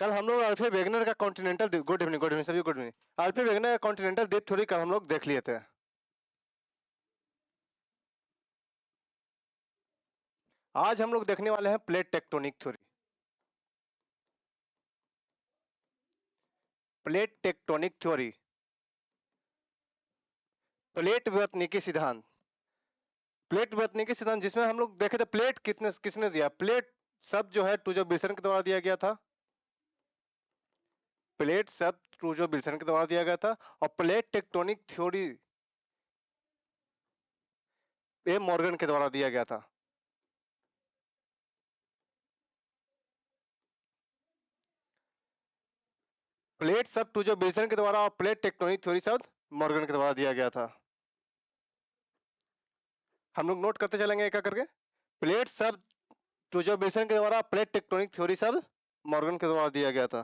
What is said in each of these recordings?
कल हम लोग अल्फ्रेड वेगनर का कॉन्टिनेंटल द्वीप, गुड इवनिंग सभी, गुड इवनिंग। अल्फ्रेड वेगनर का कॉन्टिनेंटल द्वीप थ्योरी कल हम लोग देख लिए थे। आज हम लोग देखने वाले हैं plate tectonic theory. Plate tectonic theory, plate विवर्तनिकी सिद्धांत। प्लेट विवर्तनिकी सिद्धांत जिसमें हम लोग देखे थे प्लेट किसने दिया, प्लेट शब्द जो है टूजो विल्सन के द्वारा दिया गया था। प्लेट शब्द टूजो विल्सन के द्वारा दिया गया था। और प्लेट टेक्टोनिक थ्योरी ए मॉर्गन के द्वारा दिया गया था। प्लेट शब्द टूजो विल्सन के द्वारा और प्लेट टेक्टोनिक थ्योरी शब्द मॉर्गन के द्वारा दिया गया था। हम लोग नोट करते चलेंगे एक एक करके। प्लेट शब्द टूजो विल्सन के द्वारा, प्लेट टेक्टोनिक थ्योरी शब्द मॉर्गन के द्वारा दिया गया था।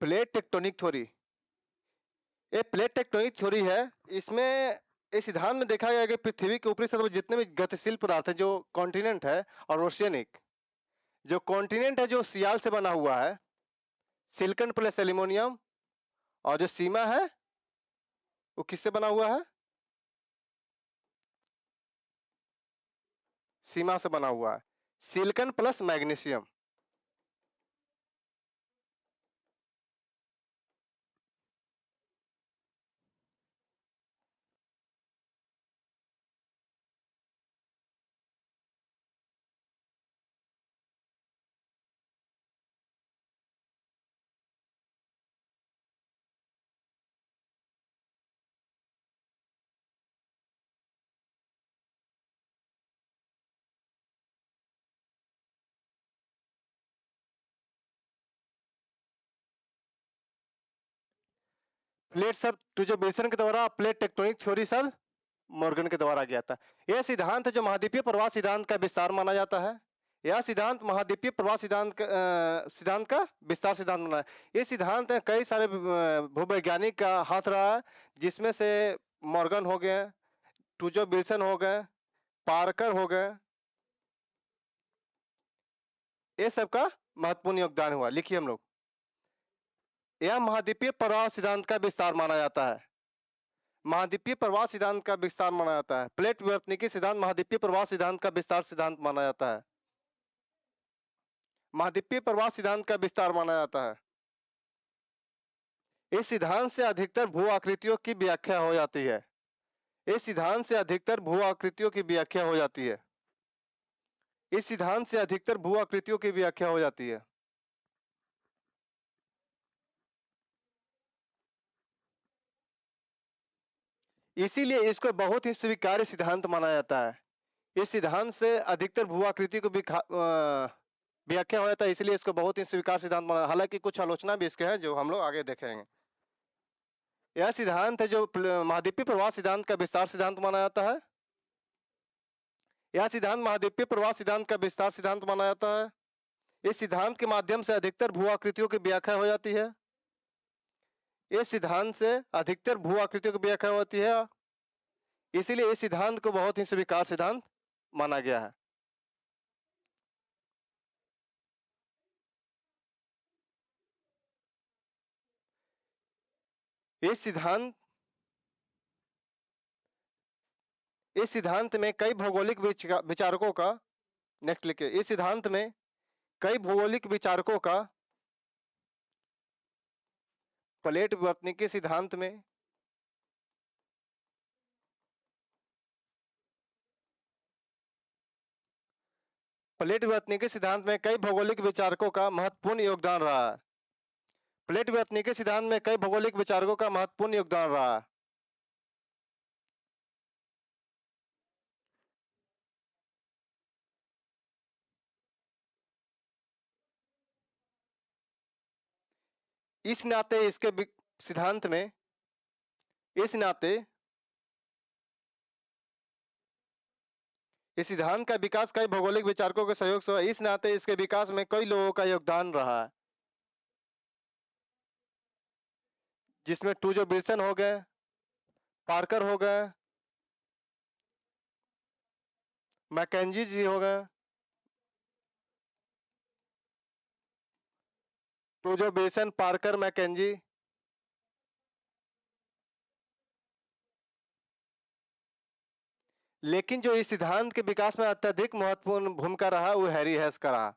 प्लेट टेक्टोनिक थ्योरी, ये प्लेट टेक्टोनिक थ्योरी है। इसमें इस सिद्धांत में देखा गया है कि पृथ्वी के ऊपरी सतह पर जितने भी गतिशील पदार्थ है, जो कॉन्टिनेंट है और ओशियनिक, जो कॉन्टिनेंट है जो सियाल से बना हुआ है, सिलिकॉन प्लस एल्यूमिनियम, और जो सीमा है वो किससे बना हुआ है, सीमा से बना हुआ है, सिलिकॉन प्लस मैग्नीशियम। प्लेट सब जो बेसन के द्वारा प्लेट टेक्टोनिक थ्योरी सब मॉर्गन के द्वारा गया था। यह सिद्धांत है जो महाद्वीपीय प्रवाह सिद्धांत का विस्तार माना जाता है। यह सिद्धांत महाद्वीपीय प्रवाह सिद्धांत का विस्तार सिद्धांत माना है। ये सिद्धांत है कई सारे भूवैज्ञानिक का हाथ रहा है, जिसमें से मॉर्गन हो गए, टूजो विल्सन हो गए, पार्कर हो गए, ये सब का महत्वपूर्ण योगदान हुआ। लिखिए हम लोग, यह महाद्वीपीय प्रवाह सिद्धांत का विस्तार माना जाता है। महाद्वीपीय प्रवाह सिद्धांत का विस्तार माना जाता है। प्लेट विवर्तनिकी सिद्धांत महाद्वीपीय प्रवाह सिद्धांत का विस्तार सिद्धांत माना जाता है। महाद्वीपीय प्रवाह सिद्धांत का विस्तार माना जाता है। इस सिद्धांत से अधिकतर भू आकृतियों की व्याख्या हो जाती है। इस सिद्धांत से अधिकतर भू आकृतियों की व्याख्या हो जाती है। इस सिद्धांत से अधिकतर भू आकृतियों की व्याख्या हो जाती है। इसीलिए इसको बहुत ही स्वीकार्य सिद्धांत माना जाता है। इस सिद्धांत से अधिकतर भू आकृति को भी व्याख्या हो जाता है, इसलिए इसको बहुत ही स्वीकार सिद्धांत माना। हालांकि कुछ आलोचना भी इसके हैं जो हम लोग आगे देखेंगे। यह सिद्धांत है जो महाद्वीपीय प्रवाह सिद्धांत का विस्तार सिद्धांत माना जाता है। यह सिद्धांत महाद्वीपीय प्रवाह सिद्धांत का विस्तार सिद्धांत माना जाता है। इस सिद्धांत के माध्यम से अधिकतर भू आकृतियों की व्याख्या हो जाती है। इस सिद्धांत से अधिकतर भू आकृतियों की व्याख्या होती है, इसीलिए इस सिद्धांत को बहुत ही स्वीकार सिद्धांत माना गया है। इस सिद्धांत इस सिद्धांत में कई भौगोलिक विचारकों का, नेक्स्ट लिखिए, इस सिद्धांत में कई भौगोलिक विचारकों का प्लेट विवर्तनिकी सिद्धांत में प्लेट विवर्तनिकी सिद्धांत में कई भौगोलिक विचारकों का महत्वपूर्ण योगदान रहा है। प्लेट विवर्तनिकी सिद्धांत में कई भौगोलिक विचारकों का महत्वपूर्ण योगदान रहा है। इस नाते इसके सिद्धांत में इस नाते इस सिद्धांत का विकास कई भौगोलिक विचारकों के सहयोग से हुआ। इस नाते इसके विकास में कई लोगों का योगदान रहा है, जिसमें टूजो विल्सन हो गए, पार्कर हो गए, मैकेंजी जी हो गए। तो जो बेसन पार्कर मैकेंजी। लेकिन जो इस सिद्धांत के विकास में अत्यधिक महत्वपूर्ण भूमिका रहा वो हैरी हेस का रहा।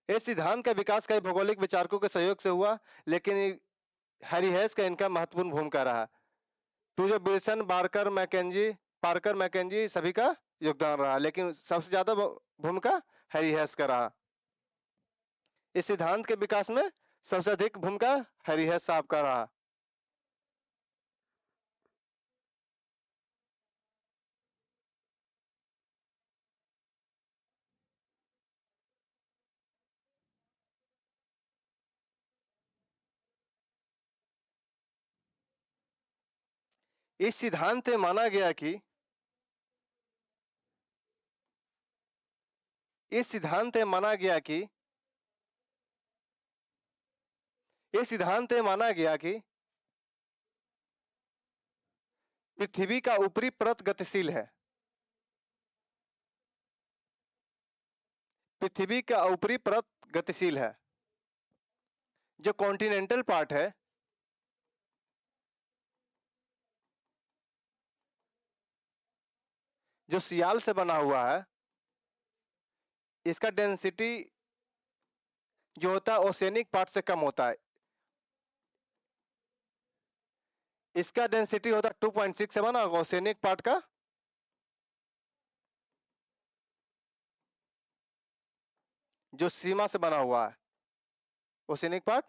इस सिद्धांत का विकास कई भौगोलिक विचारकों के सहयोग से हुआ, लेकिन हैरी हेस का इनका महत्वपूर्ण भूमिका रहा। तो जो बिल्सन पार्कर मैकेंजी सभी का योगदान रहा, लेकिन सबसे ज्यादा भूमिका हैरी हेस का रहा। इस सिद्धांत के विकास में सबसे अधिक भूमिका हैरी हेस साहब का रहा। इस सिद्धांत में माना गया कि इस सिद्धांत में माना गया कि इस सिद्धांत में माना गया कि पृथ्वी का ऊपरी परत गतिशील है। पृथ्वी का ऊपरी परत गतिशील है। जो कॉन्टिनेंटल पार्ट है, जो सियाल से बना हुआ है, इसका डेंसिटी जो होता है ओशियनिक पार्ट से कम होता है। इसका डेंसिटी होता है 2.67 और ओशियनिक पार्ट का जो सीमा से बना हुआ है ओशियनिक पार्ट,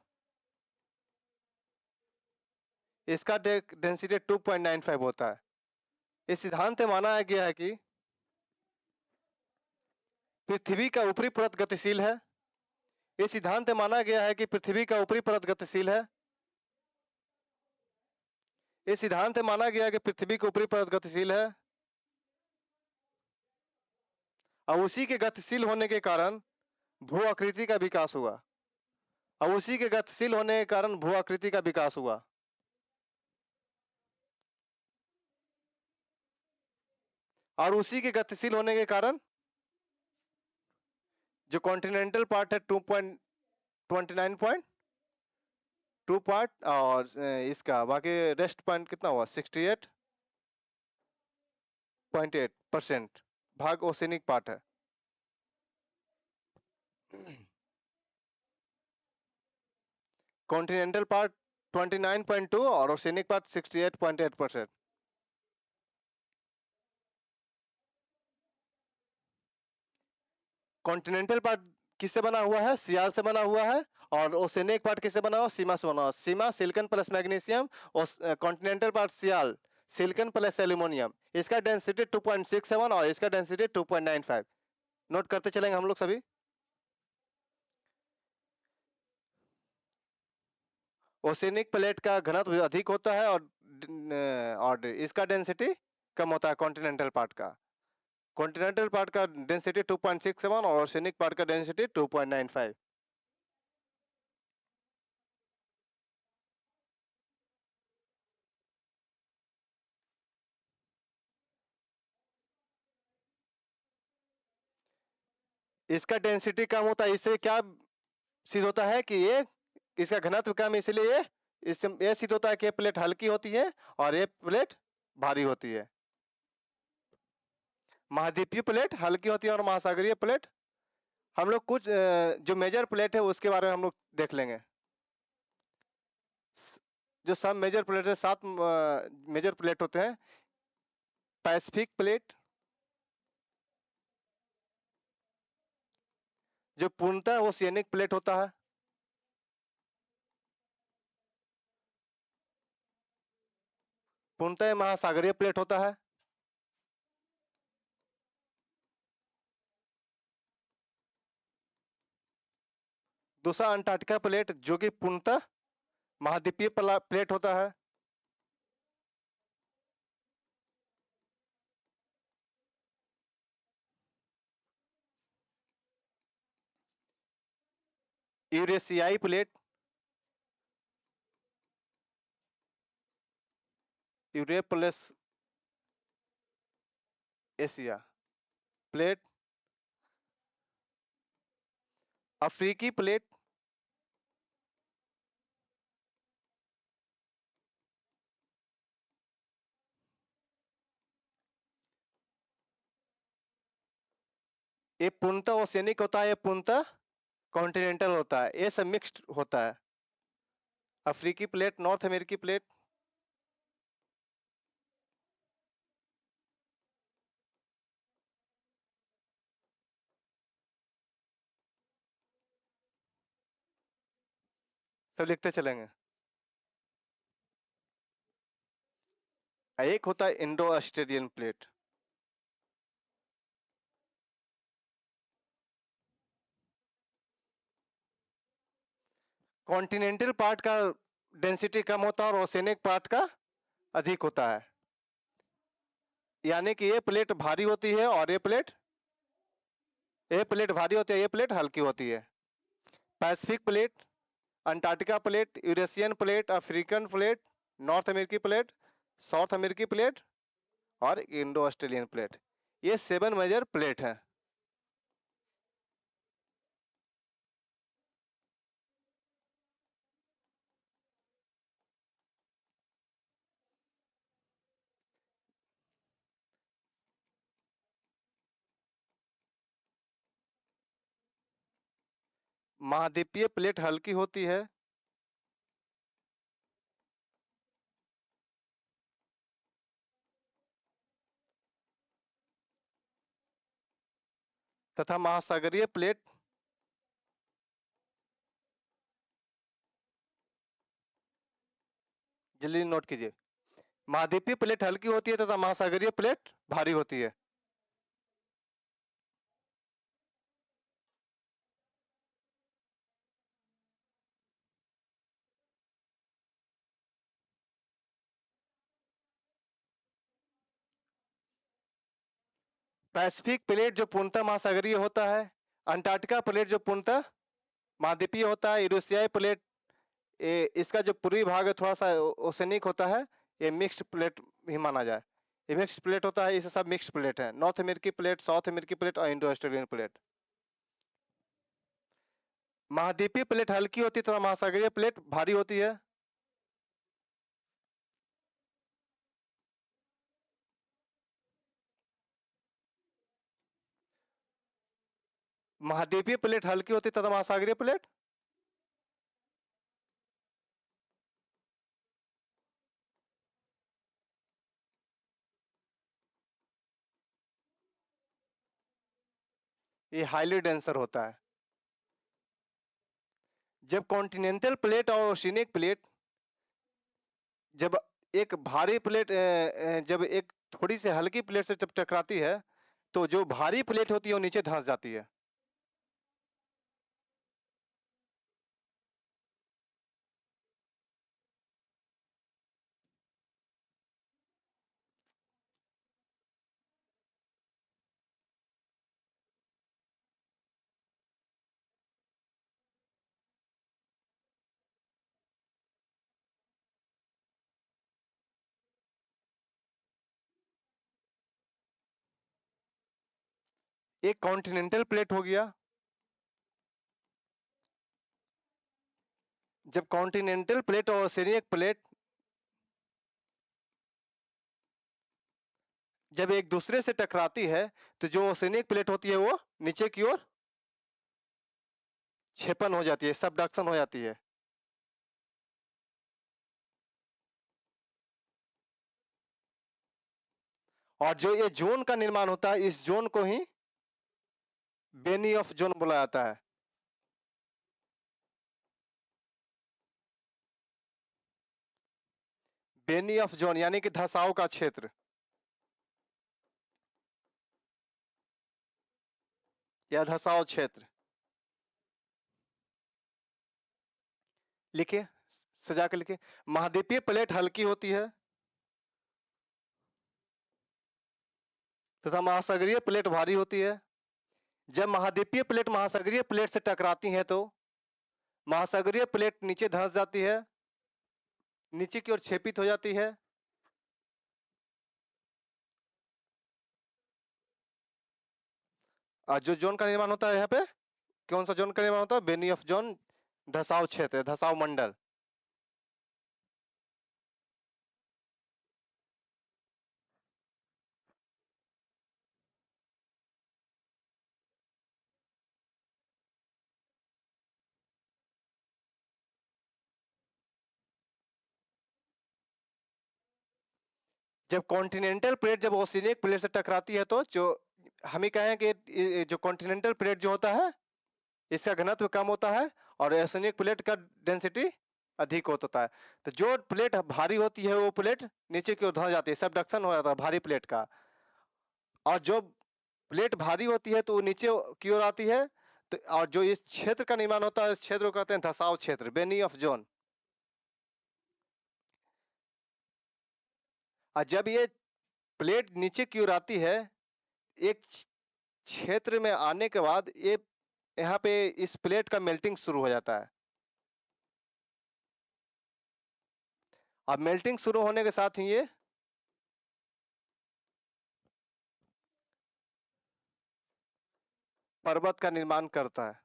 इसका डेंसिटी 2.95 होता है। इस सिद्धांत में माना गया है कि पृथ्वी का ऊपरी परत गतिशील है। इस सिद्धांत में माना गया है कि पृथ्वी का ऊपरी परत गतिशील है। इस सिद्धांत में माना गया है कि पृथ्वी का ऊपरी परत गतिशील है और उसी के गतिशील होने के कारण भू आकृति का विकास हुआ। और उसी के गतिशील होने के कारण भू आकृति का विकास हुआ। और उसी के गतिशील होने के कारण जो कॉन्टिनेंटल पार्ट है 2.29.2 पार्ट और इसका बाकी रेस्ट पॉइंट कितना हुआ 68.8% भाग ओशियनिक पार्ट है। कॉन्टिनेंटल पार्ट 29.2 और ओशियनिक पार्ट 68.8%। कॉन्टिनेंटल पार्ट किससे बना हुआ है? सियाल से बना हुआ है। और ओशियनिक पार्ट किससे बना हुआ? सीमा से बना हुआ। सीमा सिलिकॉन प्लस मैग्नीशियम और कॉन्टिनेंटल पार्ट सियाल सिलिकॉन प्लस एल्यूमिनियम। इसका डेंसिटी 2.67 और इसका डेंसिटी 2.95। नोट करते चलेंगे हम लोग सभी। ओशियनिक प्लेट का घनत्व अधिक होता है और इसका डेंसिटी कम होता है कॉन्टिनेंटल पार्ट का। कॉन्टिनेंटल पार्ट का डेंसिटी 2.67 और ओशियनिक पार्ट का डेंसिटी 2.95। इसका डेंसिटी कम होता है, इससे क्या सिद्ध होता है कि ये इसका घनत्व कम, इसलिए इससे ये सिद्ध होता है कि ये प्लेट हल्की होती है और ये प्लेट भारी होती है। महाद्वीपीय प्लेट हल्की होती है और महासागरीय प्लेट, हम लोग कुछ जो मेजर प्लेट है उसके बारे में हम लोग देख लेंगे। जो सब मेजर प्लेट है, 7 मेजर प्लेट होते हैं। पैसिफिक प्लेट जो पूर्णतः ओशियनिक प्लेट होता है। पूर्णतः महासागरीय प्लेट होता है। दूसरा अंटार्कटिका प्लेट जो कि पूर्णतः महाद्वीपीय प्लेट होता है। यूरेशियाई plate Europe plus Asia plate, अफ्रीकी प्लेट, ये पूर्णतः ओशियनिक होता है, ये पूर्णतः कॉन्टिनेंटल होता है, ये सब मिक्स्ड होता है। अफ्रीकी प्लेट, नॉर्थ अमेरिकी प्लेट, सब लिखते चलेंगे। एक होता है Indo Australian plate, continental part का डेंसिटी कम होता है और ओशियनिक पार्ट का अधिक होता है, यानी कि ये प्लेट भारी होती है और ये प्लेट भारी होती है, ये प्लेट हल्की होती है। Pacific plate, Antarctica plate, Eurasian plate, African plate, north अमेरिकी प्लेट, साउथ अमेरिकी प्लेट और इंडो ऑस्ट्रेलियन प्लेट, ये 7 मेजर प्लेट है। महाद्वीपीय प्लेट हल्की होती है तथा महासागरीय प्लेट जल्दी नोट कीजिए, महाद्वीपीय प्लेट हल्की होती है तथा महासागरीय प्लेट भारी होती है। पैसिफिक प्लेट जो पूर्णतः महासागरीय होता है, अंटार्कटिका प्लेट जो पूर्णतः महाद्वीपीय होता है, यूरेशियाई प्लेट इसका जो पूर्वी भाग है थोड़ा सा ओशनिक होता है, ये मिक्स्ड प्लेट ही माना जाए, ये मिक्स्ड प्लेट होता है, ये सब मिक्स्ड प्लेट है, नॉर्थ अमेरिकी प्लेट, साउथ अमेरिकी प्लेट और इंडो ऑस्ट्रेलियन प्लेट। महाद्वीपीय प्लेट हल्की होती है तथा महासागरीय प्लेट भारी होती है। महाद्वीपीय प्लेट हल्की होती है तथा महासागरीय प्लेट ये हाईली डेंसर होता है। जब कॉन्टिनेंटल प्लेट और ओशिनिक प्लेट जब एक भारी प्लेट जब एक थोड़ी सी हल्की प्लेट से जब टकराती है तो जो भारी प्लेट होती है वो नीचे धंस जाती है। एक कॉन्टिनेंटल प्लेट हो गया, जब कॉन्टिनेंटल प्लेट और ओशिनिक प्लेट जब एक दूसरे से टकराती है तो जो ओशिनिक प्लेट होती है वो नीचे की ओर क्षेपण हो जाती है, सबडक्शन हो जाती है। और जो ये जोन का निर्माण होता है इस जोन को ही बेनी ऑफ जोन बोला जाता है। बेनी ऑफ जोन यानी कि धसाव का क्षेत्र या धसाव क्षेत्र। लिखिए, सजा के लिखिए, महाद्वीपीय प्लेट हल्की होती है तथा महासागरीय प्लेट भारी होती है। जब महाद्वीपीय प्लेट महासागरीय प्लेट से टकराती है तो महासागरीय प्लेट नीचे धंस जाती है, नीचे की ओर क्षेपित हो जाती है जो जोन का निर्माण होता है यहाँ पे, कौन सा जोन का निर्माण होता है? बेनी ऑफ जोन, धसाव क्षेत्र, धसाव मंडल। जब कॉन्टिनेंटल प्लेट जब ओशिनिक प्लेट से टकराती है तो जो हम ही कहें कि जो कॉन्टिनेंटल प्लेट जो होता है इसका घनत्व कम होता है और ओशिनिक प्लेट का डेंसिटी अधिक होता है। तो जो प्लेट भारी होती है वो प्लेट नीचे की ओर धंस जाती है, सबडक्शन हो जाता है भारी प्लेट का। और जो प्लेट भारी होती है तो वो नीचे की ओर आती है। तो और जो इस क्षेत्र का निर्माण होता है इस क्षेत्र को कहते हैं धसाव क्षेत्र, बेनी ऑफ जोन। और जब ये प्लेट नीचे की ओर आती है एक क्षेत्र में आने के बाद ये यहाँ पे इस प्लेट का मेल्टिंग शुरू हो जाता है। अब मेल्टिंग शुरू होने के साथ ही ये पर्वत का निर्माण करता है।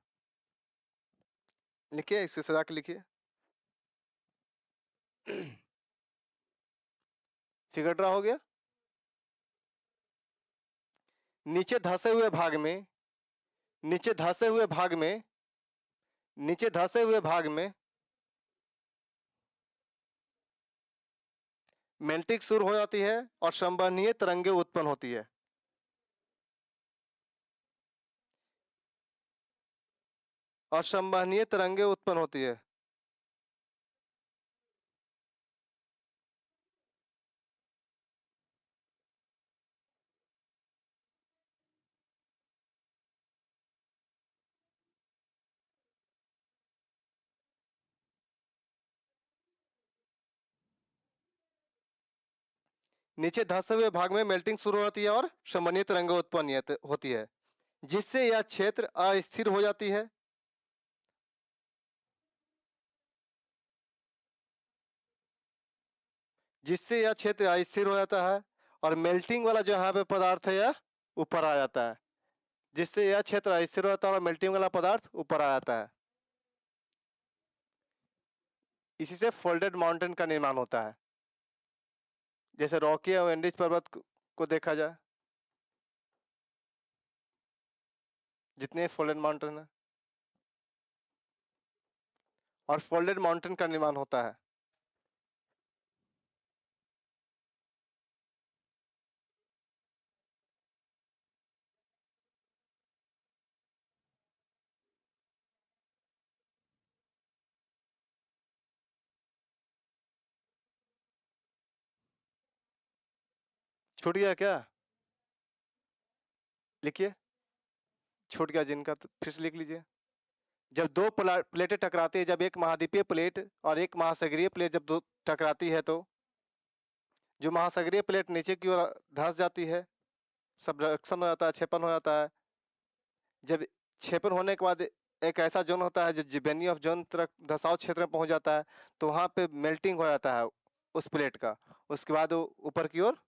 लिखिए, इसे सजा के लिखिए। फिगर ड्रा हो गया। नीचे धंसे हुए भाग में, नीचे धंसे हुए भाग में, नीचे धंसे हुए भाग में मेल्टिंग शुरू हो जाती है और संवहनीय तरंगे उत्पन्न होती है। और संवहनीय तरंगे उत्पन्न होती है। नीचे धंसे हुए भाग में मेल्टिंग शुरू होती है और संवहनीय तरंगे उत्पन्न होती है, जिससे यह क्षेत्र अस्थिर हो जाती है। जिससे यह क्षेत्र अस्थिर हो जाता है और मेल्टिंग वाला जो यहाँ पे पदार्थ है यह ऊपर आ जाता है। जिससे यह क्षेत्र अस्थिर होता है और मेल्टिंग वाला पदार्थ ऊपर आ जाता है। इसी से फोल्डेड माउंटेन का निर्माण होता है। जैसे रॉकी और एंडीज पर्वत को देखा जाए, जितने फोल्डेड माउंटेन है और फोल्डेड माउंटेन का निर्माण होता है। छूट गया क्या? लिखिए, छूट गया जिनका तो फिर से लिख लीजिए। जब दो प्लेटें टकराती है, जब एक महाद्वीपीय प्लेट और एक महासागरीय प्लेट जब दो टकराती है तो जो महासागरीय प्लेट नीचे की ओर धंस जाती है, सबडक्शन हो जाता है, क्षेपण हो जाता है। जब क्षेपण होने के बाद एक ऐसा जोन होता है जो जिबेनी ऑफ जोन तक धसाव क्षेत्र में पहुंच जाता है, तो वहां पे मेल्टिंग हो जाता है उस प्लेट का। उसके बाद वो ऊपर की ओर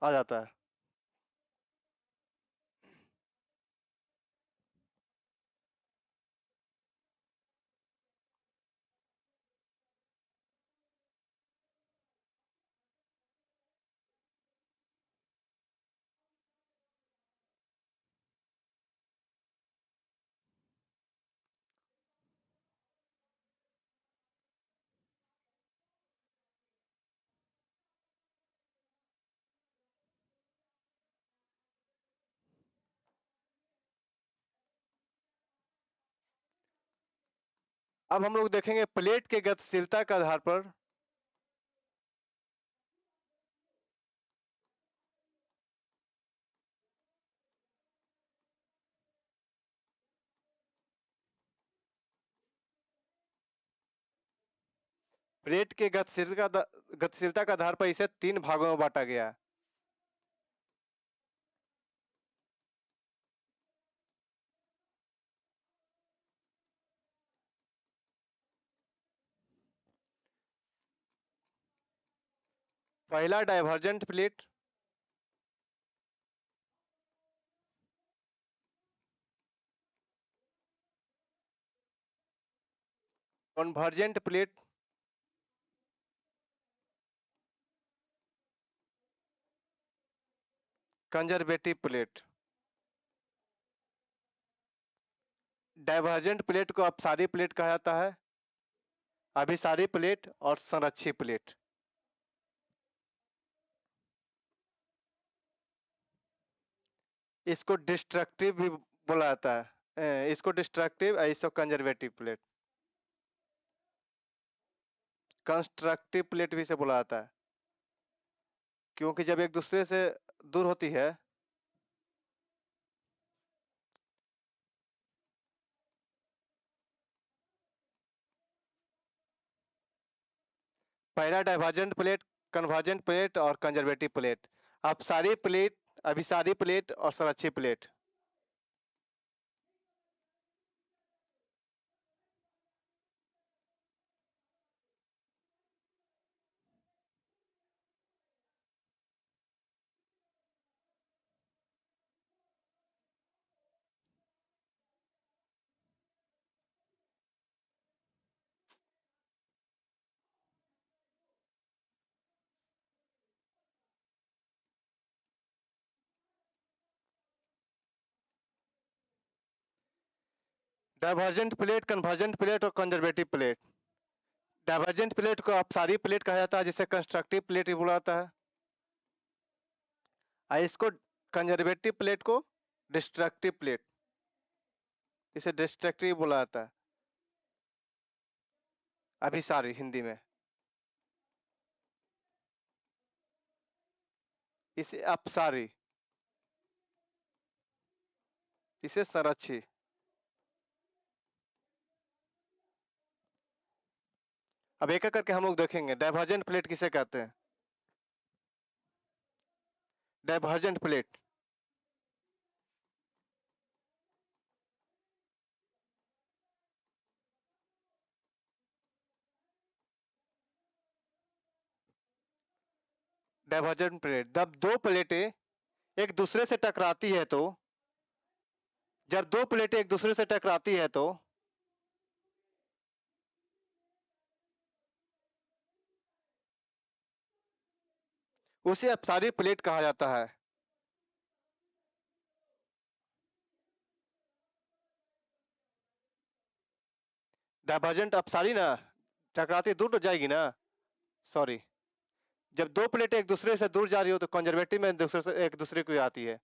आ जाता है। अब हम लोग देखेंगे प्लेट के गतिशीलता के आधार पर प्लेट के गतिशीलता के आधार पर इसे 3 भागों में बांटा गया है। पहला divergent plate, convergent plate, conservative plate. Divergent plate को अपसारी प्लेट कहा जाता है, अभिसारी प्लेट और संरक्षी प्लेट। इसको डिस्ट्रक्टिव भी बोला जाता है, इसको डिस्ट्रक्टिव, इसको कंजर्वेटिव प्लेट। कंस्ट्रक्टिव प्लेट भी से बोला जाता है, क्योंकि जब एक दूसरे से दूर होती है, पहला डाइवर्जेंट प्लेट, कन्वर्जेंट प्लेट और कंजर्वेटिव प्लेट। अपसारी प्लेट, अभिसारी प्लेट और संरक्षी plate. Divergent plate, convergent plate और कंजर्वेटिव प्लेट। डाइवर्जेंट प्लेट को अपसारी प्लेट कहा जाता है, जिसे कंस्ट्रक्टिव प्लेट भी बोला जाता है, और इसको कंजर्वेटिव प्लेट को डिस्ट्रक्टिव प्लेट, इसे डिस्ट्रक्टिव बोला जाता है, अभिसारी हिंदी में। इसे अपसारी, इसे संरक्षी। अब एक एक करके हम लोग देखेंगे डाइवर्जेंट प्लेट किसे कहते हैं। डाइवर्जेंट प्लेट, डाइवर्जेंट प्लेट जब दो प्लेटें एक दूसरे से टकराती है तो, जब दो प्लेटें एक दूसरे से टकराती है तो उसे अपसारी प्लेट कहा जाता है। डाइवर्जेंट अपसारी ना, टकराती दूर तो जाएगी ना, सॉरी। जब दो प्लेटें एक दूसरे से दूर जा रही हो तो कंजर्वेटिव में दूसरे से एक दूसरे को आती है।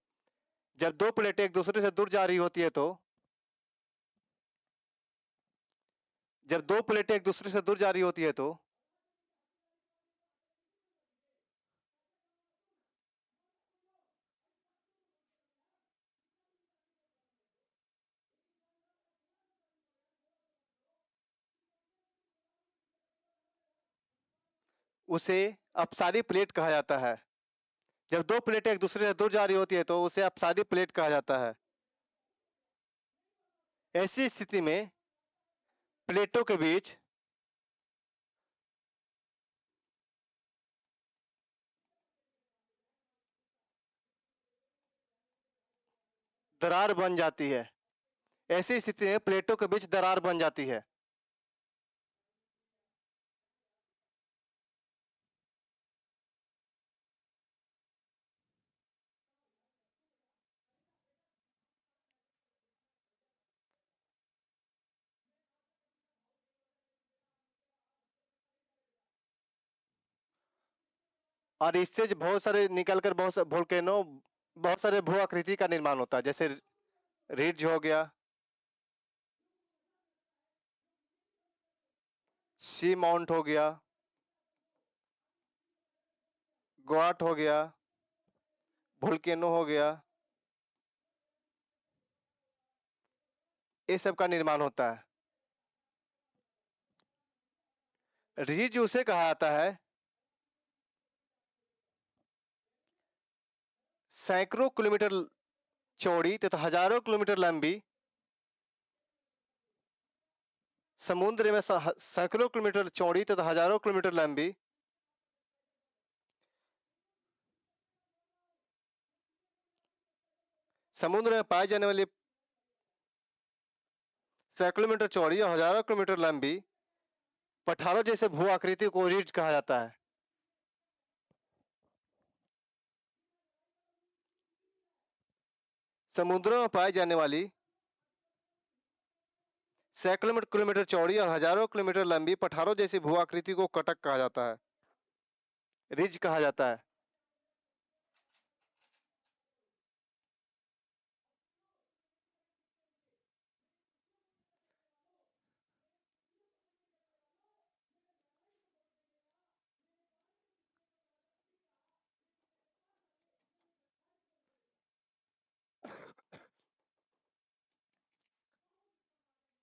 जब दो प्लेटें एक दूसरे से दूर जा रही होती है तो, जब दो प्लेटें एक दूसरे से दूर जा रही होती है तो उसे अपसारी प्लेट कहा जाता है। जब दो प्लेटें एक दूसरे से दूर जा रही होती है तो उसे अपसारी प्लेट कहा जाता है। ऐसी स्थिति में प्लेटों के बीच दरार बन जाती है। ऐसी स्थिति में प्लेटों के बीच दरार बन जाती है। और इससे जो बहुत सारे निकलकर बहुत सारे वोल्केनो, बहुत सारे भू आकृति का निर्माण होता है, जैसे रिड्ज हो गया, सी माउंट हो गया, ग्वाट हो गया, वोल्केनो हो गया, ये सब का निर्माण होता है। रिज उसे कहा जाता है सैकड़ों किलोमीटर चौड़ी तथा हजारों किलोमीटर लंबी, समुद्र में सैकड़ों किलोमीटर चौड़ी तथा हजारों किलोमीटर लंबी समुद्र में पाई जाने वाली सैकड़ों मीटर चौड़ी और हजारों किलोमीटर लंबी पठारों जैसे भू आकृति को रिज कहा जाता है। समुद्रों में पाई जाने वाली सैकड़ों किलोमीटर चौड़ी और हजारों किलोमीटर लंबी पठारों जैसी भू आकृति को कटक कहा जाता है, रिज कहा जाता है।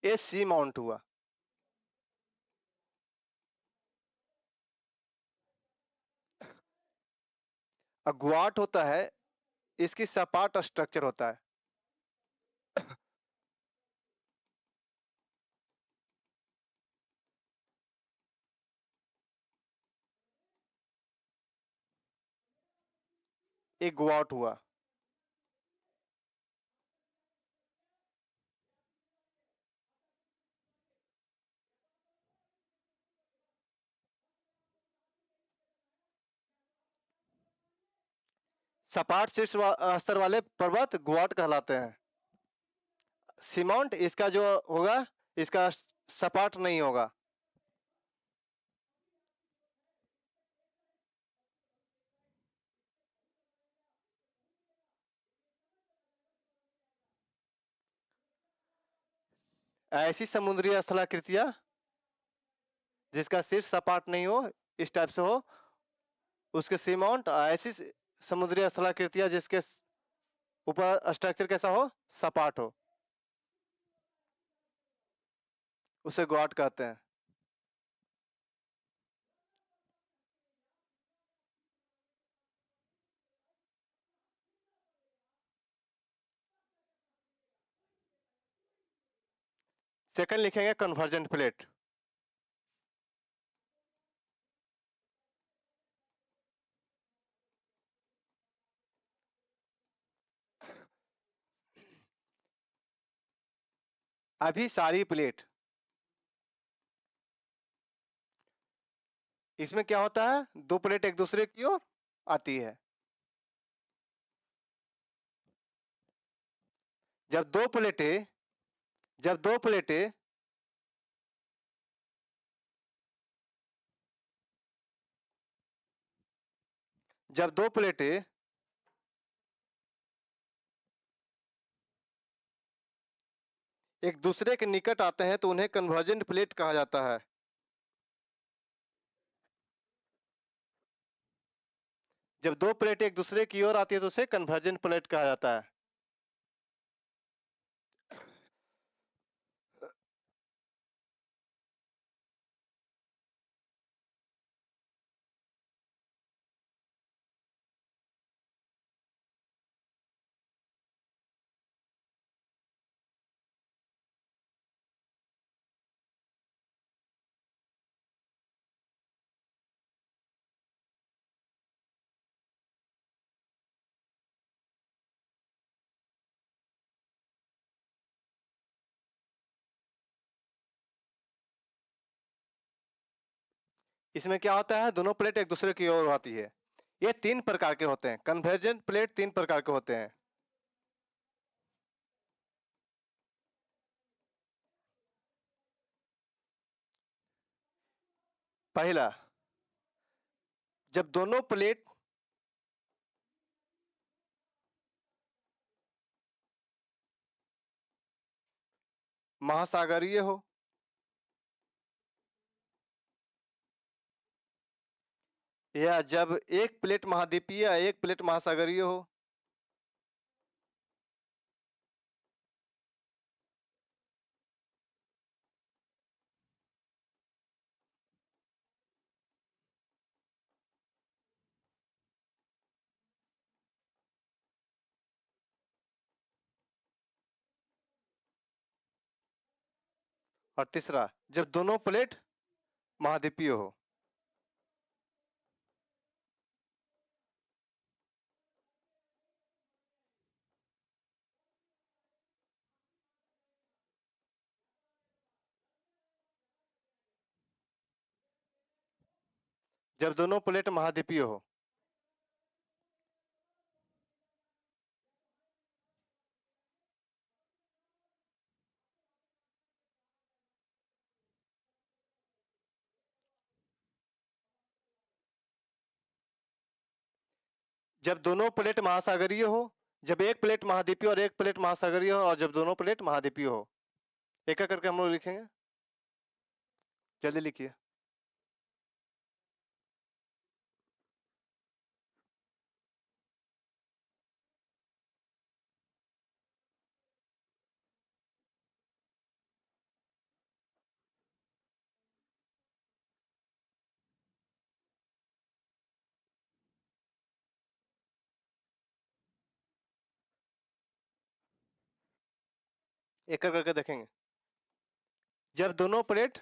ये सी माउंट हुआ। ग्वाट होता है, इसकी सपाट स्ट्रक्चर होता है। एक ग्वाट हुआ। सपाट शीर्ष स्तर वाले पर्वत ग्वाट कहलाते हैं। सीमाउंट इसका जो होगा, इसका सपाट नहीं होगा। ऐसी समुद्री स्थलाकृतियां जिसका शीर्ष सपाट नहीं हो, इस टाइप से हो, उसके सीमाउंट। ऐसी समुद्री स्थलाकृतियां जिसके ऊपर स्ट्रक्चर कैसा हो, सपाट हो, उसे ग्वाट कहते हैं। सेकंड लिखेंगे कन्वर्जेंट प्लेट। अभी सारी प्लेट, इसमें क्या होता है, दो प्लेट एक दूसरे की ओर आती है। जब दो प्लेटें जब दो प्लेटें जब दो प्लेटें एक दूसरे के निकट आते हैं तो उन्हें कन्वर्जेंट प्लेट कहा जाता है। जब दो प्लेट एक दूसरे की ओर आती है तो उसे कन्वर्जेंट प्लेट कहा जाता है। इसमें क्या होता है, दोनों प्लेट एक दूसरे की ओर आती है। ये तीन प्रकार के होते हैं, कन्वर्जेंट प्लेट तीन प्रकार के होते हैं। पहला, जब दोनों प्लेट महासागरीय हो, या जब एक प्लेट महाद्वीपीय या एक प्लेट महासागरीय हो। और तीसरा, जब दोनों प्लेट महाद्वीपीय हो। जब दोनों प्लेट महाद्वीपीय हो। जब दोनों प्लेट महासागरीय हो। जब एक प्लेट महाद्वीपीय और एक प्लेट महासागरीय हो, और जब दोनों प्लेट महाद्वीपीय हो। एक एक करके हम लोग लिखेंगे, जल्दी लिखिए। एक एक करके देखेंगे। जब दोनों प्लेट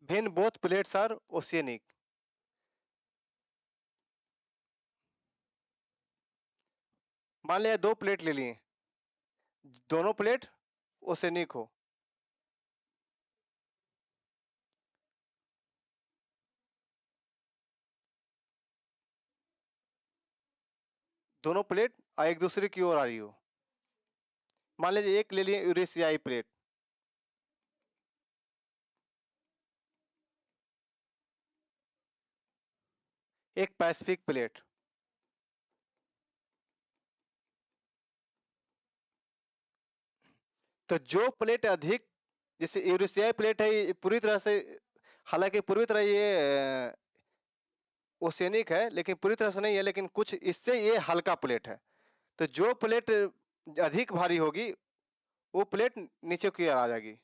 भिन्न, बोथ प्लेट्स आर ओशियनिक। मान लिया दो प्लेट ले लिए, दोनों प्लेट ओशियनिक हो। दोनों प्लेट एक दूसरे की ओर आ रही हो। मान लीजिए एक ले लिए यूरेशियाई प्लेट, एक पैसिफिक प्लेट। तो जो प्लेट अधिक, जैसे यूरेशियाई प्लेट है, ये पूरी तरह से, हालांकि पूरी तरह ये ओशियनिक है, लेकिन पूरी तरह से नहीं है, लेकिन कुछ इससे ये हल्का प्लेट है। तो जो प्लेट अधिक भारी होगी, वो प्लेट नीचे की ओर आ जाएगी।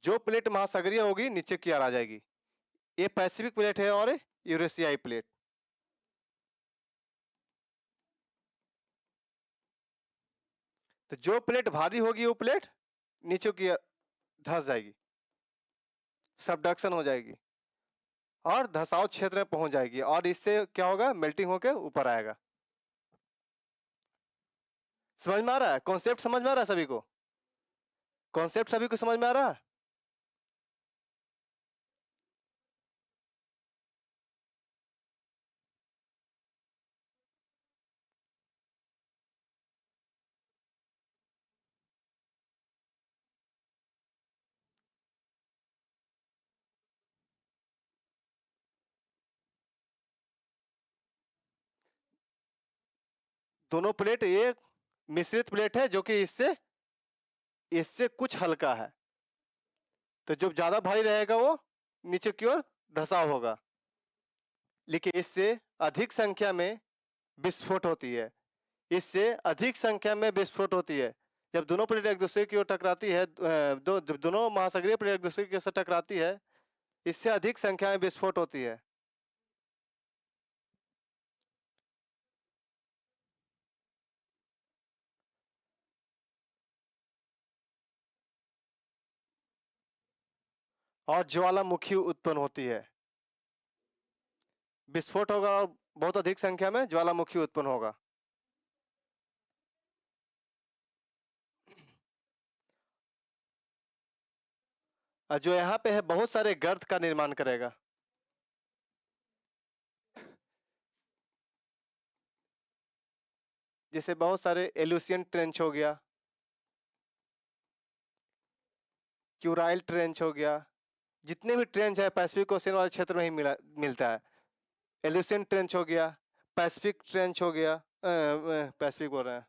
जो प्लेट महासागरीय होगी नीचे की ओर आ जाएगी। ये पैसिफिक प्लेट है और यूरेशियाई प्लेट। तो जो प्लेट भारी होगी वो प्लेट नीचे की ओर धंस जाएगी, सबडक्शन हो जाएगी और धसाव क्षेत्र में पहुंच जाएगी, और इससे क्या होगा, मेल्टिंग होकर ऊपर आएगा। समझ में आ रहा है? कॉन्सेप्ट समझ में आ रहा है सभी को? कॉन्सेप्ट सभी को समझ में आ रहा है? दोनों प्लेट एक मिश्रित प्लेट है, जो कि इससे इससे कुछ हल्का है। तो जो ज्यादा भारी रहेगा वो नीचे की ओर धसाव होगा, लेकिन इससे अधिक संख्या में विस्फोट होती है। इससे अधिक संख्या में विस्फोट होती है। जब दोनों प्लेट एक दूसरे की ओर टकराती है, जब दोनों महासागरीय प्लेट एक दूसरे के साथ टकराती है, इससे अधिक संख्या में विस्फोट होती है। और ज्वालामुखी उत्पन्न होती है। विस्फोट होगा और बहुत अधिक संख्या में ज्वालामुखी उत्पन्न होगा। और जो यहाँ पे है, बहुत सारे गर्त का निर्माण करेगा। जैसे बहुत सारे एल्यूसियन ट्रेंच हो गया, क्यूराइल ट्रेंच हो गया, जितने भी ट्रेंच है पैसिफिक ओशियन वाले क्षेत्र में ही मिलता है। एल्यूसियन ट्रेंच हो गया, पैसिफिक ट्रेंच हो गया, पैसिफिक बोल रहे हैं,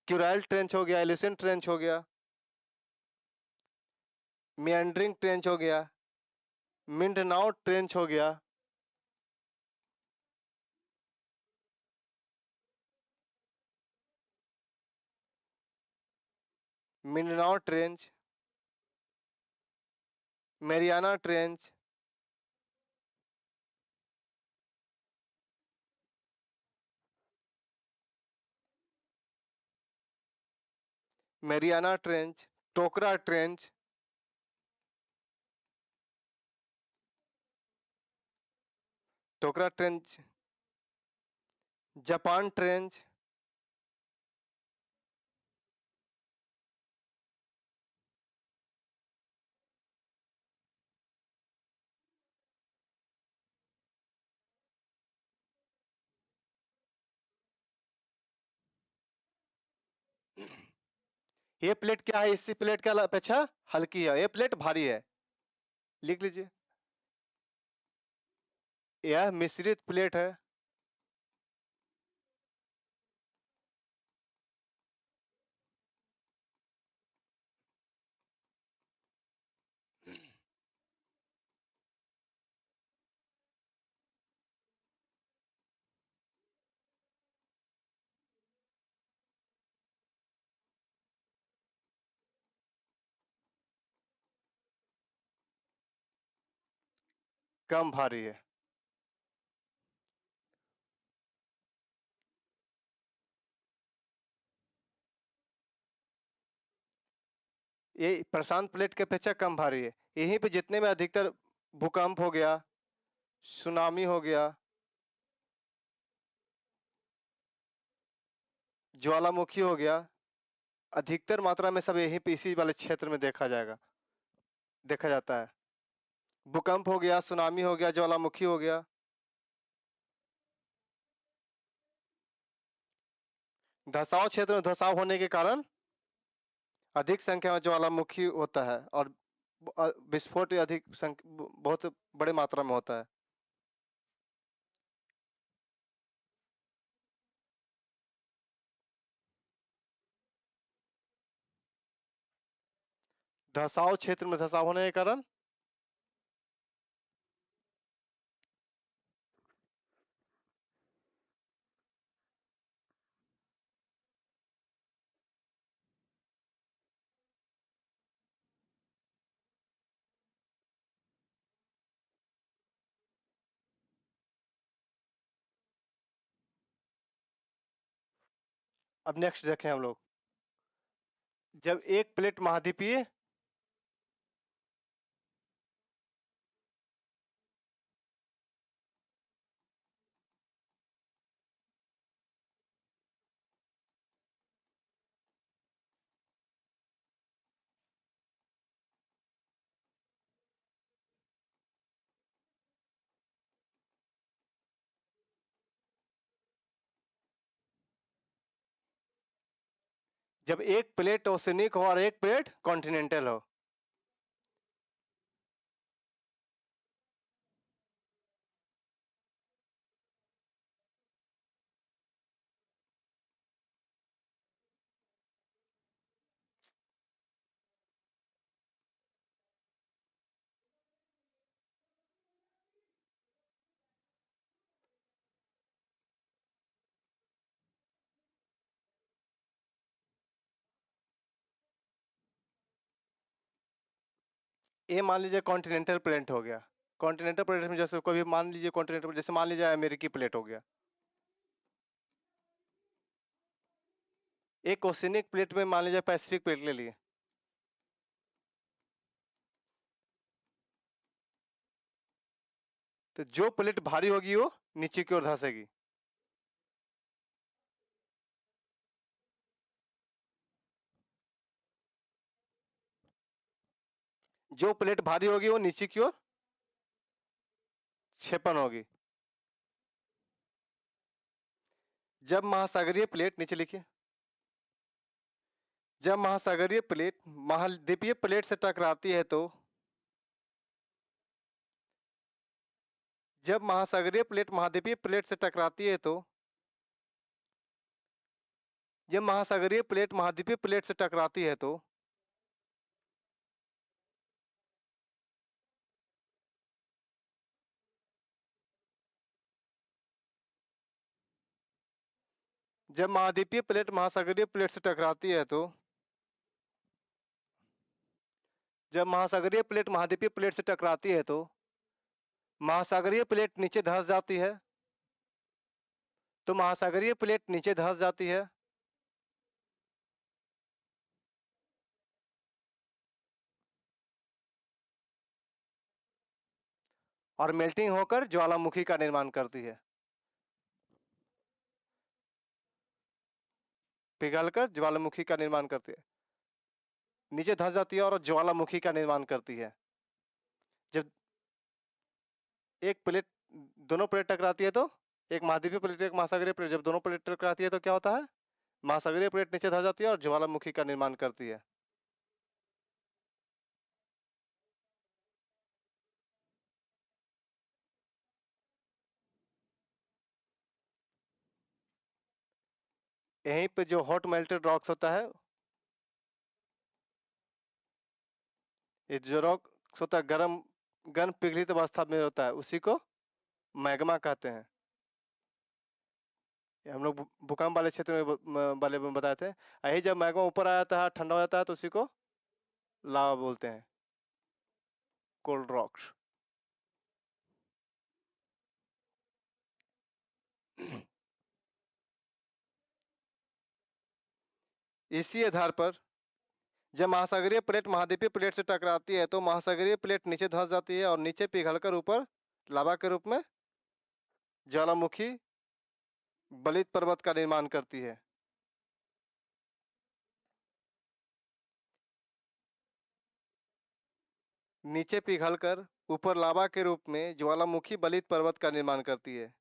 क्यूराइल ट्रेंच हो गया, एल्यूसियन ट्रेंच हो गया, मियांड्रिंग ट्रेंच हो गया, मिंडनाउ ट्रेंच हो गया। मिननाओ trench, Mariana trench, Mariana trench, टोकरा ट्रेंच, टोकरा ट्रेंच, जापान ट्रेंच, ये प्लेट क्या है, इसी प्लेट के अपेक्षा हल्की है, ये प्लेट भारी है। लिख लीजिए, यह मिश्रित प्लेट है। कम भारी है। ये प्रशांत प्लेट के अपेक्षा कम भारी है। यहीं पे जितने में अधिकतर भूकंप हो गया, सुनामी हो गया, ज्वालामुखी हो गया, अधिकतर मात्रा में सब यहीं पे इसी वाले क्षेत्र में देखा जाता है। भूकंप हो गया, सुनामी हो गया, ज्वालामुखी हो गया। धसाव क्षेत्र में धसाव होने के कारण अधिक संख्या में ज्वालामुखी होता है और विस्फोट बहुत बड़े मात्रा में होता है। धसाव क्षेत्र में धसाव होने के कारण अब नेक्स्ट देखें हम लोग, जब एक प्लेट महाद्वीपीय जब एक प्लेट ओशनिक हो और एक प्लेट कॉन्टिनेंटल हो, ये मान लीजिए कॉन्टिनेंटल प्लेट हो गया। कॉन्टिनेंटल प्लेट में जैसे कोई भी मान लीजिए कॉन्टिनेंटल, जैसे मान लीजिए अमेरिकी प्लेट हो गया। एक ओशनिक प्लेट में मान लीजिए पैसिफिक प्लेट ले लिए, तो जो प्लेट भारी होगी वो नीचे की ओर धंसेगी। जो प्लेट भारी होगी वो नीचे की ओर क्षेपण होगी। जब महासागरीय प्लेट, नीचे लिखिए, जब महासागरीय प्लेट महाद्वीपीय प्लेट से टकराती है तो, जब महासागरीय प्लेट महाद्वीपीय प्लेट से टकराती है तो, जब महासागरीय प्लेट महाद्वीपीय प्लेट से टकराती है तो जब महाद्वीपीय प्लेट महासागरीय प्लेट से टकराती है तो जब महासागरीय प्लेट महाद्वीपीय प्लेट से टकराती है तो महासागरीय प्लेट नीचे धंस जाती है, तो महासागरीय प्लेट नीचे धंस जाती है और मेल्टिंग होकर ज्वालामुखी का निर्माण करती है। पिघलकर ज्वालामुखी का निर्माण करती है, नीचे धंस जाती है और ज्वालामुखी का निर्माण करती है। जब एक प्लेट दोनों प्लेट टकराती है तो एक महाद्वीपीय प्लेट एक महासागरीय प्लेट, जब दोनों प्लेट टकराती है तो क्या होता है, महासागरीय प्लेट नीचे धंस जाती है और ज्वालामुखी का निर्माण करती है। यहीं पे जो हॉट मेल्टेड रॉक्स होता है, ये जो रॉक्स होता है गर्म गर्म पिघलित अवस्था में होता है, उसी को मैग्मा कहते हैं। ये हम लोग भूकंप वाले क्षेत्र में वाले में बताए थे। यही जब मैग्मा ऊपर आ जाता है, ठंडा हो जाता है, तो उसी को लावा बोलते हैं, कोल्ड रॉक्स। इसी आधार पर जब महासागरीय प्लेट महाद्वीपीय प्लेट से टकराती है तो महासागरीय प्लेट नीचे धंस जाती है और नीचे पिघलकर ऊपर लावा के रूप में ज्वालामुखी बलित पर्वत का निर्माण करती है। नीचे पिघलकर ऊपर लावा के रूप में ज्वालामुखी बलित पर्वत का निर्माण करती है।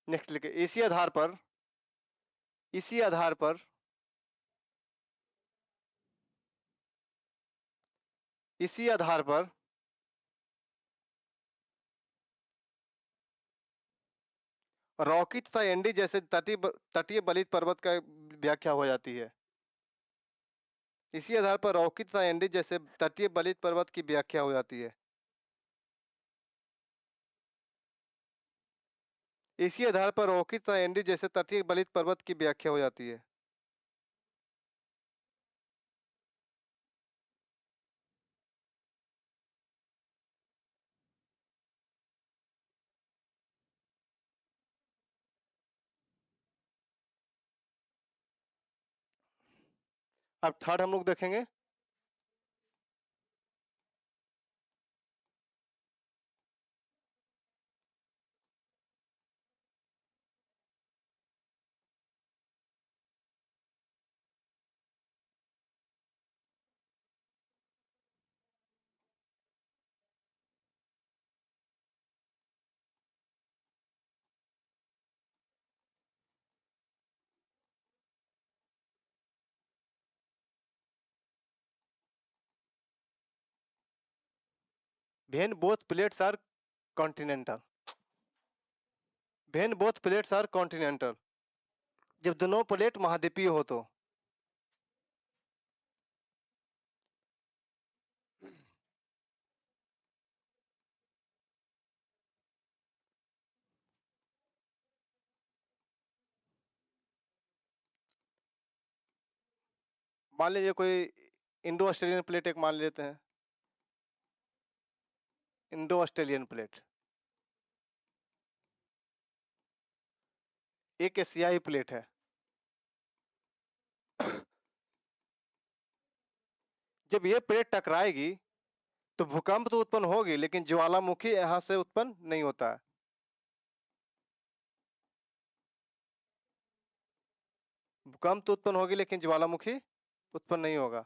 नेक्स्ट लिखे, इसी आधार पर इसी आधार पर रॉकी तथा एंडी जैसे तटीय बलित पर्वत का व्याख्या हो जाती है। इसी आधार पर रॉकी तथा एंडी जैसे तटीय बलित पर्वत की व्याख्या हो जाती है। इसी आधार पर रॉकी तथा एंडी जैसे तटीय बलित पर्वत की व्याख्या हो जाती है। अब थर्ड हम लोग देखेंगे, when both plates are continental when both plates are continental, जब दोनों प्लेट महाद्वीपीय हो तो मान लीजिए कोई इंडो ऑस्ट्रेलियन प्लेट एक मान लेते हैं, इंडो ऑस्ट्रेलियन प्लेट एक एशियाई प्लेट है। जब ये प्लेट टकराएगी तो भूकंप तो उत्पन्न होगी, लेकिन ज्वालामुखी यहां से उत्पन्न नहीं होता है। भूकंप तो उत्पन्न होगी लेकिन ज्वालामुखी उत्पन्न नहीं होगा।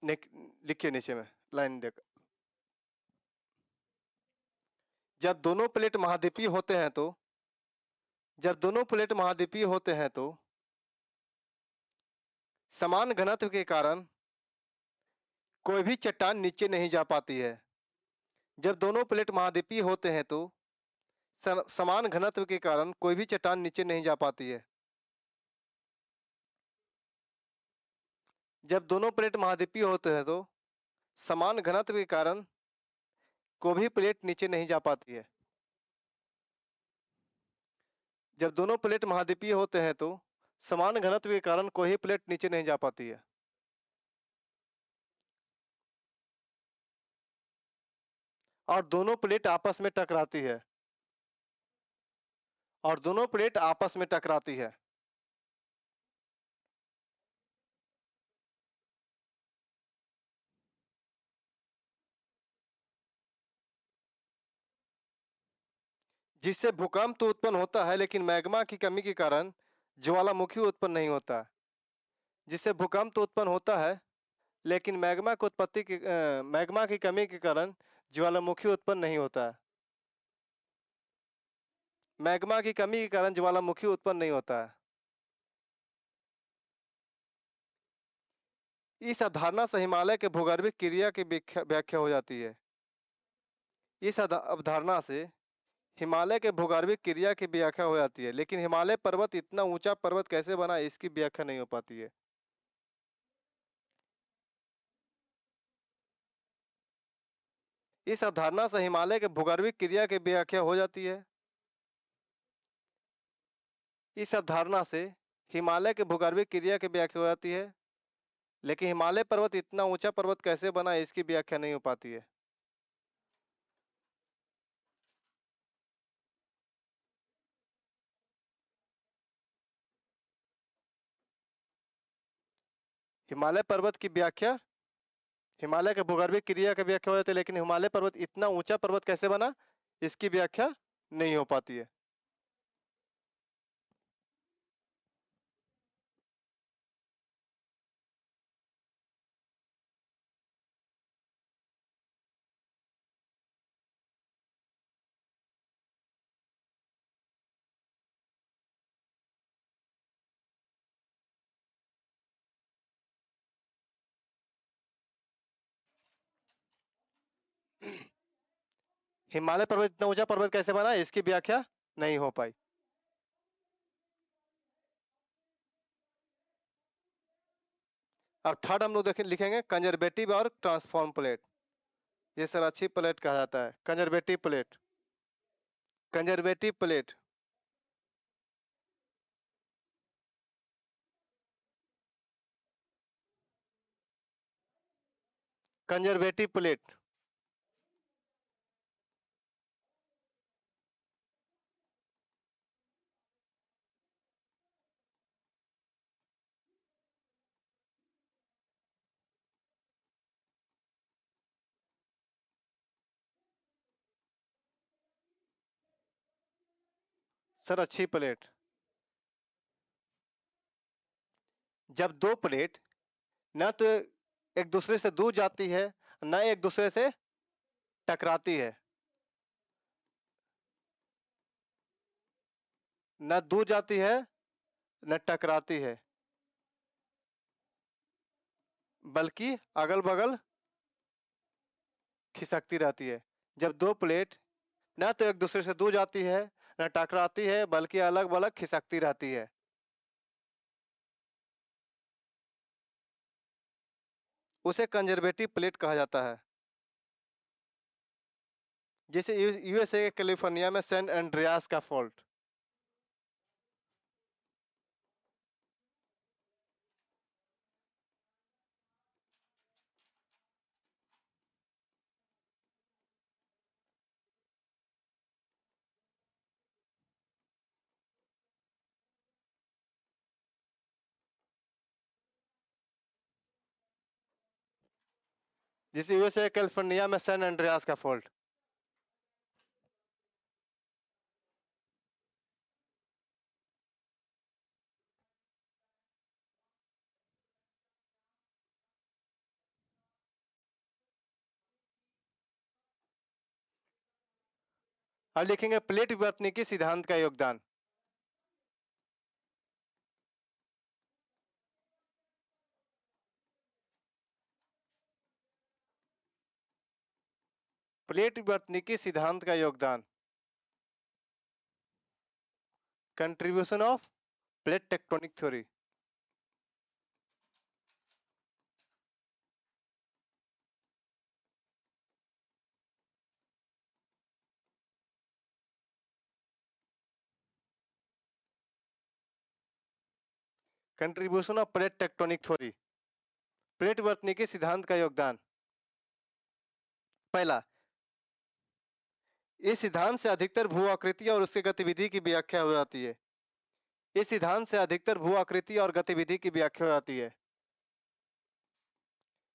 लिखिए नीचे में लाइन देकर, जब दोनों प्लेट महाद्वीपीय होते हैं तो जब दोनों प्लेट महाद्वीपीय होते हैं तो समान घनत्व के कारण कोई भी चट्टान नीचे नहीं जा पाती है। जब दोनों प्लेट महाद्वीपीय होते हैं तो समान घनत्व के कारण कोई भी चट्टान नीचे नहीं जा पाती है। जब दोनों प्लेट महाद्वीपीय होते हैं तो समान घनत्व के कारण कोई भी प्लेट नीचे नहीं जा पाती है। जब दोनों प्लेट महाद्वीपीय होते हैं तो समान घनत्व के कारण कोई प्लेट नीचे नहीं जा पाती है। और दोनों प्लेट आपस में टकराती है। और दोनों प्लेट आपस में टकराती है। जिससे भूकंप तो उत्पन्न होता है, लेकिन मैग्मा की कमी के कारण ज्वालामुखी उत्पन्न नहीं होता। जिससे भूकंप तो उत्पन्न होता है, लेकिन मैग्मा की कमी के कारण ज्वालामुखी उत्पन्न नहीं होता। मैग्मा की कमी के कारण ज्वालामुखी उत्पन्न नहीं होता है। इस अवधारणा से हिमालय के भूगर्भिक क्रिया की व्याख्या हो जाती है। इस अवधारणा से हिमालय के भूगर्भिक क्रिया की व्याख्या हो जाती है, लेकिन हिमालय पर्वत इतना ऊंचा पर्वत कैसे बना, इसकी व्याख्या नहीं हो पाती है। इस अवधारणा से हिमालय के भूगर्भिक क्रिया की व्याख्या हो जाती है। इस अवधारणा से हिमालय के भूगर्भिक क्रिया की व्याख्या हो जाती है, लेकिन हिमालय पर्वत इतना ऊंचा पर्वत कैसे बना, इसकी व्याख्या नहीं हो पाती है। हिमालय पर्वत की व्याख्या हिमालय के भूगर्भिक क्रिया की व्याख्या हो जाती है, लेकिन हिमालय पर्वत इतना ऊंचा पर्वत कैसे बना, इसकी व्याख्या नहीं हो पाती है। हिमालय पर्वत इतना ऊंचा पर्वत कैसे बना, इसकी व्याख्या नहीं हो पाई। अब थर्ड हम लोग लिखेंगे कंजर्वेटिव और ट्रांसफॉर्म प्लेट। ये सर अच्छी प्लेट कहा जाता है, conservative plate. Conservative plate. Conservative plate. Sir अच्छी प्लेट। जब दो प्लेट न तो एक दूसरे से दूर जाती है, न एक दूसरे से टकराती है। न दूर जाती है, न टकराती है, बल्कि अगल बगल खिसकती रहती है। जब दो प्लेट न तो एक दूसरे से दूर जाती है, न टकराती है, बल्कि अलग बगल खिसकती रहती है, उसे कंजर्वेटिव प्लेट कहा जाता है। जैसे यूएसए के कैलिफोर्निया में सैन एंड्रियास का फॉल्ट। जैसे यूएसए कैलिफोर्निया में सैन एंड्रियास का फॉल्ट। अब लिखेंगे प्लेट विवर्तनिकी सिद्धांत का योगदान। प्लेट विवर्तनिकी सिद्धांत का योगदान। Contribution of plate tectonic theory. Contribution of plate tectonic theory, plate वर्तनिकी सिद्धांत का योगदान। पहला, इस सिद्धांत से अधिकतर भू आकृति और उसकी गतिविधि की व्याख्या हो जाती है। इस सिद्धांत से अधिकतर भू आकृति और गतिविधि की व्याख्या हो जाती है।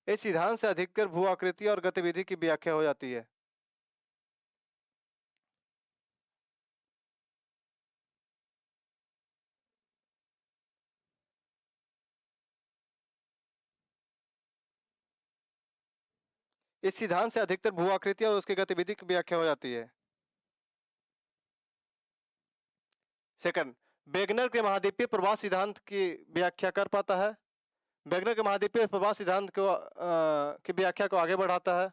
इस सिद्धांत से अधिकतर भू आकृति और गतिविधि की व्याख्या हो जाती है। इस सिद्धांत से अधिकतर भू आकृति और उसकी गतिविधि की व्याख्या हो जाती है। सेकंड, वेगनर के महाद्वीपीय प्रवास सिद्धांत की व्याख्या कर पाता है। वेगनर के महाद्वीपीय प्रवास सिद्धांत को की व्याख्या को आगे बढ़ाता है।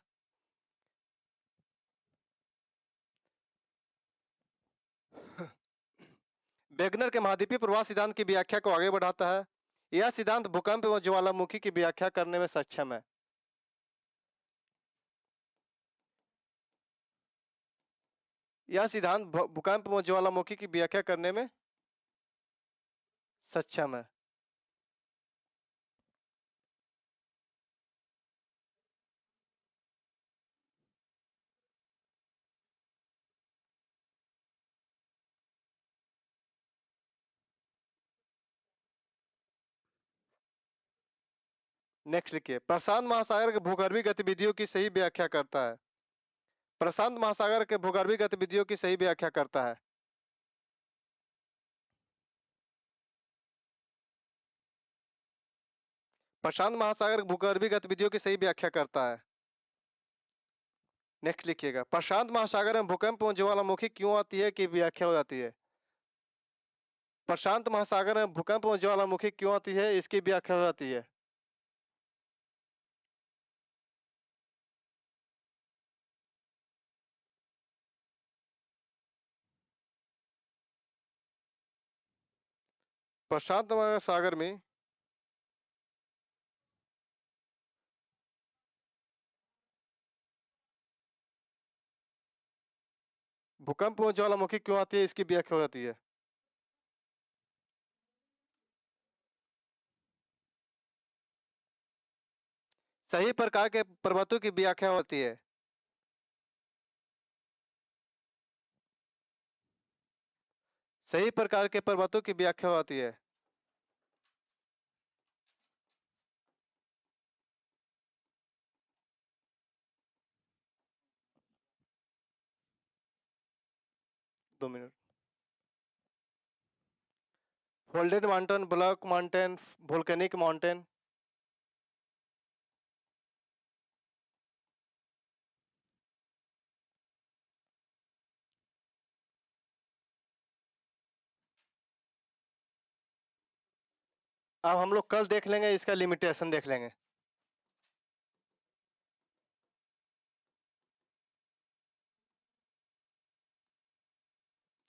वेगनर के महाद्वीपीय प्रवास सिद्धांत की व्याख्या को आगे बढ़ाता है। यह सिद्धांत भूकंप एवं ज्वालामुखी की व्याख्या करने में सक्षम है। यह सिद्धांत भूकंप एवं ज्वालामुखी की व्याख्या करने में सक्षम है। नेक्स्ट लिखिए, प्रशांत महासागर के भूगर्भीय गतिविधियों की सही व्याख्या करता है। प्रशांत महासागर के भूगर्भीय गतिविधियों की सही व्याख्या करता है। प्रशांत महासागर के भूगर्भीय गतिविधियों की सही व्याख्या करता है। नेक्स्ट लिखिएगा, प्रशांत महासागर में भूकंप एवं ज्वालामुखी क्यों आती है की व्याख्या हो जाती है। प्रशांत महासागर में भूकंप एवं ज्वालामुखी क्यों आती है इसकी व्याख्या हो जाती है। प्रशांत महासागर में भूकंप एवं ज्वालामुखी क्यों आती है इसकी व्याख्या हो जाती है। सही प्रकार के पर्वतों की व्याख्या होती है। सही प्रकार के पर्वतों की व्याख्या होती है। दो minute. Folded mountain, block mountain, volcanic mountain. अब हम लोग कल देख लेंगे, इसका लिमिटेशन देख लेंगे।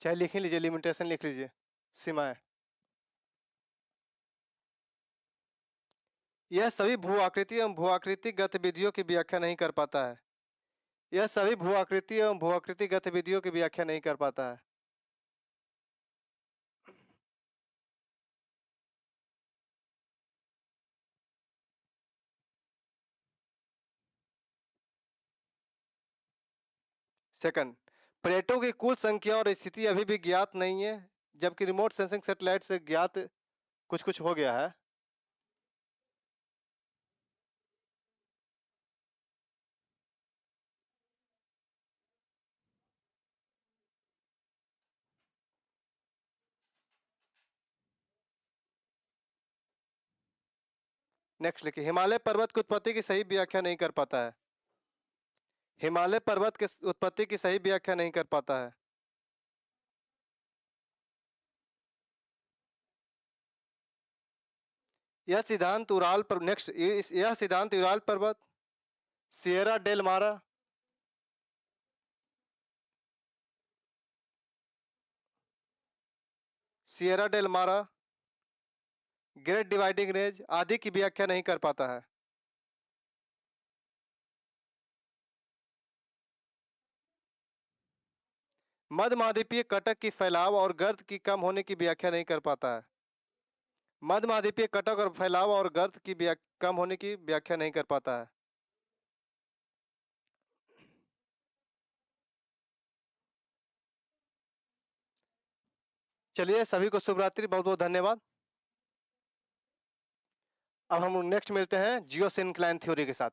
चाहे लिख ही लीजिए, लिमिटेशन लिख लीजिए, सीमाएं। यह सभी भू आकृति एवं भू आकृतिक गतिविधियों की व्याख्या नहीं कर पाता है। यह सभी भू आकृति एवं भू आकृतिक गतिविधियों की व्याख्या नहीं कर पाता है। सेकंड, प्लेटों की कुल संख्या और स्थिति अभी भी ज्ञात नहीं है, जबकि रिमोट सेंसिंग सैटेलाइट से ज्ञात कुछ कुछ हो गया है। नेक्स्ट लिखिए, हिमालय पर्वत की उत्पत्ति की सही व्याख्या नहीं कर पाता है। हिमालय पर्वत की उत्पत्ति की सही व्याख्या नहीं कर पाता है। यह सिद्धांत उराल पर नेक्स्ट यह सिद्धांत उराल पर्वत, सियरा डेल मारा, सियरा डेल मारा, ग्रेट डिवाइडिंग रेंज आदि की व्याख्या नहीं कर पाता है। मध्य महाद्वीपीय कटक की फैलाव और गर्द की कम होने की व्याख्या नहीं कर पाता है। मध्य महाद्वीपीय कटक और फैलाव और गर्त की कम होने की व्याख्या नहीं कर पाता है। चलिए, सभी को शुभ रात्रि, बहुत बहुत धन्यवाद। अब हम नेक्स्ट मिलते हैं जियो सिंक्लाइन थ्योरी के साथ।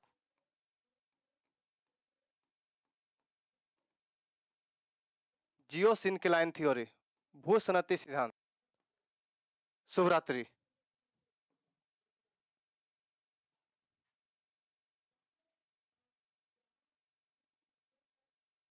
जियो सिंक्लाइन थ्योरी, भू सनती सिद्धांत। शुभ रात्रि।